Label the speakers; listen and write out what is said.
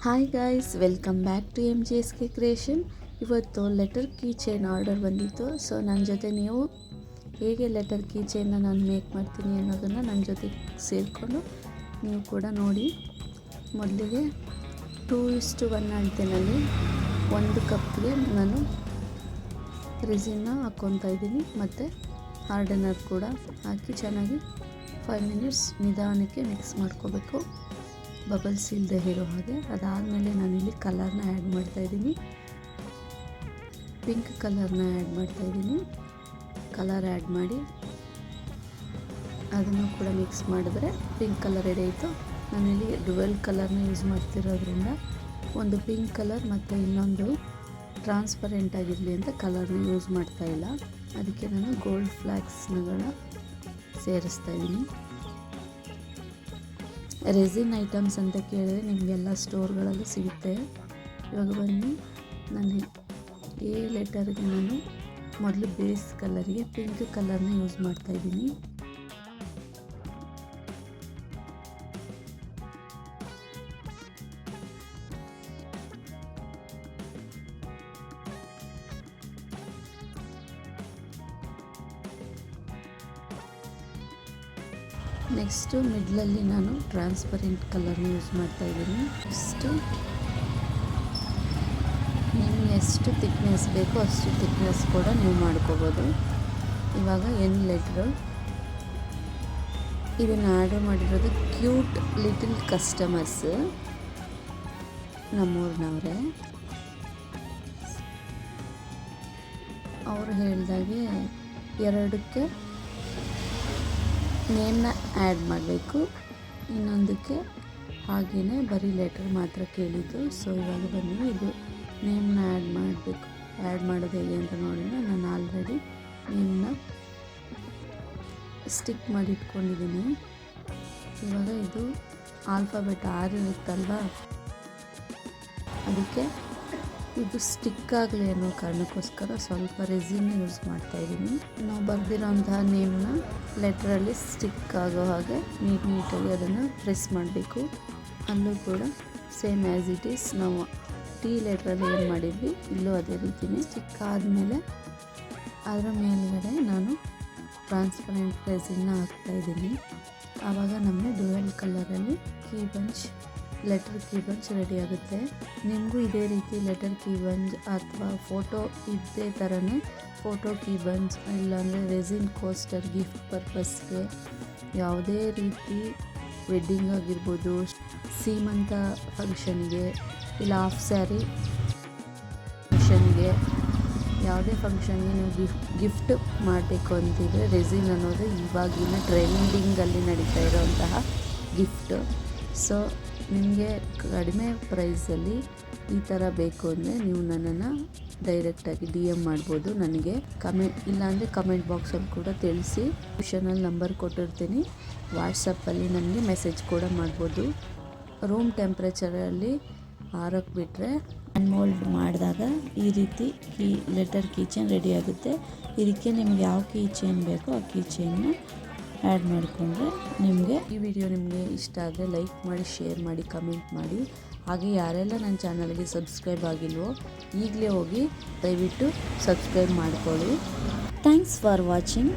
Speaker 1: Hi guys, welcome back to MGSK creation. ಇವತ್ತು letter key chain order ಬಂದಿತ್ತು. So ನನ್ನ ಜೊತೆ ನೀವು ಹೇಗೆ ಲೆಟರ್ ಕೀ ಚೈನ್ನ ನಾನು ಮೇಕ್ ಮಾಡ್ತೀನಿ ಅನ್ನೋದನ್ನು ನನ್ನ ಜೊತೆ ಸೇರಿಕೊಂಡು ನೀವು ಕೂಡ ನೋಡಿ. ಮೊದಲಿಗೆ 2:1 ಅಳತೆನಲ್ಲಿ 1 ಕಪ್ಗೆ ನಾನು ರೆಸಿನ್ನ ಹಾಕ್ಕೊತಾ ಇದ್ದೀನಿ ಮತ್ತು ಹಾರ್ಡನರ್ ಕೂಡ ಹಾಕಿ ಚೆನ್ನಾಗಿ 5 ಮಿನಿಟ್ಸ್ ನಿಧಾನಕ್ಕೆ ಮಿಕ್ಸ್ ಮಾಡ್ಕೋಬೇಕು, ಬಬಲ್ಸ್ ಇಲ್ಲದೆ ಇರೋ ಹಾಗೆ. ಅದಾದಮೇಲೆ ನಾನಿಲ್ಲಿ ಕಲರ್ನ ಆ್ಯಡ್ ಮಾಡ್ತಾಯಿದ್ದೀನಿ, ಪಿಂಕ್ ಕಲರ್ನ ಆ್ಯಡ್ ಮಾಡ್ತಾಯಿದ್ದೀನಿ. ಕಲರ್ ಆ್ಯಡ್ ಮಾಡಿ ಅದನ್ನು ಕೂಡ ಮಿಕ್ಸ್ ಮಾಡಿದ್ರೆ ಪಿಂಕ್ ಕಲರ್ ರೆಡಿ ಆಯಿತು. ನಾನಿಲ್ಲಿ ಡುವೆಲ್ ಕಲರ್ನ ಯೂಸ್ ಮಾಡ್ತಿರೋದ್ರಿಂದ ಒಂದು ಪಿಂಕ್ ಕಲರ್ ಮತ್ತು ಇನ್ನೊಂದು ಟ್ರಾನ್ಸ್ಪರೆಂಟ್ ಆಗಿರಲಿ ಅಂತ ಕಲರ್ನ ಯೂಸ್ ಮಾಡ್ತಾಯಿಲ್ಲ. ಅದಕ್ಕೆ ನಾನು ಗೋಲ್ಡ್ ಫ್ಲ್ಯಾಕ್ಸ್ಗಳನ್ನ ಸೇರಿಸ್ತಾಯಿದ್ದೀನಿ. ರೆಸಿನ್ ಐಟಮ್ಸ್ ಅಂತ ಕೇಳಿದ್ರೆ ನಿಮಗೆಲ್ಲ ಸ್ಟೋರ್ಗಳಲ್ಲೂ ಸಿಗುತ್ತೆ. ಇವಾಗ ಬನ್ನಿ, ನಾನು ಎ ಲೆಟರ್ಗೆ ನಾನು ಮೊದಲು ಬೇಸ್ ಕಲರಿಗೆ ಪಿಂಕ್ ಕಲರ್ನ ಯೂಸ್ ಮಾಡ್ತಾಯಿದ್ದೀನಿ. ನೆಕ್ಸ್ಟು ಮಿಡ್ಲಲ್ಲಿ ನಾನು ಟ್ರಾನ್ಸ್ಪರೆಂಟ್ ಕಲರ್ನ ಯೂಸ್ ಮಾಡ್ತಾಯಿದ್ದೀನಿ. ನಿಮಗೆ ಎಷ್ಟು ಥಿಕ್ನೆಸ್ ಬೇಕೋ ಅಷ್ಟು ಥಿಕ್ನೆಸ್ ಕೂಡ ನೀವು ಮಾಡ್ಕೋಬೋದು. ಇವಾಗ ಎನ್ ಲೆಟ್ರು ಇದನ್ನು ಆರ್ಡರ್ ಮಾಡಿರೋದು ಕ್ಯೂಟ್ ಲಿಟಲ್ ಕಸ್ಟಮರ್ಸ್ ನಮ್ಮೂರಿನವರೇ. ಅವರು ಹೇಳಿದಾಗೆ 2ಕ್ಕೆ ನೇಮ್ನ ಆ್ಯಡ್ ಮಾಡಬೇಕು, ಇನ್ನೊಂದಕ್ಕೆ ಹಾಗೆಯೇ ಬರೀ ಲೆಟರ್ ಮಾತ್ರ ಕೇಳಿದ್ದು. ಸೊ ಇವಾಗ ಬನ್ನಿ, ಇದು ನೇಮ್ನ ಆ್ಯಡ್ ಮಾಡಬೇಕು. ಆ್ಯಡ್ ಮಾಡೋದು ಹೇಗೆ ಅಂತ ನೋಡೋಣ. ನಾನು ಆಲ್ರೆಡಿ ನೇಮ್ನ ಸ್ಟಿಕ್ ಮಾಡಿ ಇಟ್ಕೊಂಡಿದ್ದೀನಿ. ಇವಾಗ ಇದು ಆಲ್ಫಾಬೆಟ್ 6 ಇರುತ್ತಲ್ವ, ಅದಕ್ಕೆ ಇದು ಸ್ಟಿಕ್ ಆಗಲಿ ಅನ್ನೋ ಕಾರಣಕ್ಕೋಸ್ಕರ ಸ್ವಲ್ಪ ರೆಸಿನ್ ಯೂಸ್ ಮಾಡ್ತಾಯಿದ್ದೀನಿ. ನಾವು ಬರೆದಿರೋಂತಹ ನೇಮ್ನ ಲೆಟ್ರಲ್ಲಿ ಸ್ಟಿಕ್ ಆಗೋ ಹಾಗೆ ನೀಟಾಗಿ ಅದನ್ನು ಪ್ರೆಸ್ ಮಾಡಬೇಕು. ಅಲ್ಲೂ ಕೂಡ ಸೇಮ್ ಆ್ಯಸ್ ಇಟ್ ಈಸ್ ನಾವು ಟಿ ಲೆಟ್ರಲ್ಲಿ ಏನು ಮಾಡಿದ್ವಿ ಇಲ್ಲೂ ಅದೇ ರೀತಿಯೇ ಸ್ಟಿಕ್ ಆದಮೇಲೆ ಅದರ ಮೇಲ್ಗಡೆ ನಾನು ಟ್ರಾನ್ಸ್ಪರೆಂಟ್ ರೆಸಿನ್ನ ಹಾಕ್ತಾಯಿದ್ದೀನಿ. ಆವಾಗ ನಮಗೆ ಡ್ಯುಯಲ್ ಕಲರಲ್ಲಿ key bunch letter key bunch ready ಆಗುತ್ತೆ. ನಿಮಗೂ ಇದೇ ರೀತಿ ಲೆಟರ್ ಕೀ ಬಂಚ್ ಅಥವಾ ಫೋಟೋ ಇದೇ ಥರನೇ ಫೋಟೋ ಕೀ ಬಂಚ್, ಇಲ್ಲಾಂದರೆ ರೆಸಿನ್ ಕೋಸ್ಟರ್ ಗಿಫ್ಟ್ ಪರ್ಪಸ್ಗೆ, ಯಾವುದೇ ರೀತಿ ವೆಡ್ಡಿಂಗ್ ಆಗಿರ್ಬೋದು, ಸೀಮಂತ ಫಂಕ್ಷನ್ಗೆ, ಇಲ್ಲ ಹಾಫ್ ಸ್ಯಾರಿ ಫಂಕ್ಷನ್ಗೆ, ಯಾವುದೇ ಫಂಕ್ಷನ್ಗೆ ನೀವು ಗಿಫ್ಟ್ ಮಾಡಬೇಕು ಅಂತಿದ್ರೆ ರೆಸಿನ್ ಅನ್ನೋದು ಇವಾಗಿನ ಟ್ರೆಂಡಿಂಗಲ್ಲಿ ನಡೀತಾ ಇರೋಂತಹ ಗಿಫ್ಟ್. ಸೊ ನಿಮಗೆ ಕಡಿಮೆ ಪ್ರೈಸಲ್ಲಿ ಈ ಥರ ಬೇಕು ಅಂದರೆ ನೀವು ನನ್ನನ್ನು ಡೈರೆಕ್ಟಾಗಿ DM ಮಾಡ್ಬೋದು. ನನಗೆ ಇಲ್ಲಾಂದರೆ ಕಮೆಂಟ್ ಬಾಕ್ಸಲ್ಲಿ ಕೂಡ ತಿಳಿಸಿ. ಡಿಸ್ಕ್ರಿಪ್ಷನಲ್ಲಿ ನಂಬರ್ ಕೊಟ್ಟಿರ್ತೀನಿ, ವಾಟ್ಸಪ್ಪಲ್ಲಿ ನನಗೆ ಮೆಸೇಜ್ ಕೂಡ ಮಾಡ್ಬೋದು. ರೂಮ್ ಟೆಂಪ್ರೇಚರಲ್ಲಿ ಆರೋಕ್ಕೆ ಬಿಟ್ಟರೆ ಅನ್ಮೋಲ್ಡ್ ಮಾಡಿದಾಗ ಈ ರೀತಿ ಲೆಟರ್ ಕೀ ಚೈನ್ ರೆಡಿ ಆಗುತ್ತೆ. ಇದಕ್ಕೆ ನಿಮ್ಗೆ ಯಾವ ಕೀ ಚೈನ್ ಬೇಕೋ ಆ ಕೀ ಚೈನ್ನ ಆ್ಯಡ್ ಮಾಡಿಕೊಂಡ್ರೆ ನಿಮಗೆ ಈ ವಿಡಿಯೋ ನಿಮಗೆ ಇಷ್ಟ ಆದರೆ ಲೈಕ್ ಮಾಡಿ, ಶೇರ್ ಮಾಡಿ, ಕಮೆಂಟ್ ಮಾಡಿ. ಹಾಗೆ ಯಾರೆಲ್ಲ ನನ್ನ ಚಾನಲ್ಗೆ ಸಬ್ಸ್ಕ್ರೈಬ್ ಆಗಿಲ್ವೋ ಈಗಲೇ ಹೋಗಿ ದಯವಿಟ್ಟು ಸಬ್ಸ್ಕ್ರೈಬ್ ಮಾಡ್ಕೊಳ್ಳಿ. Thanks for watching.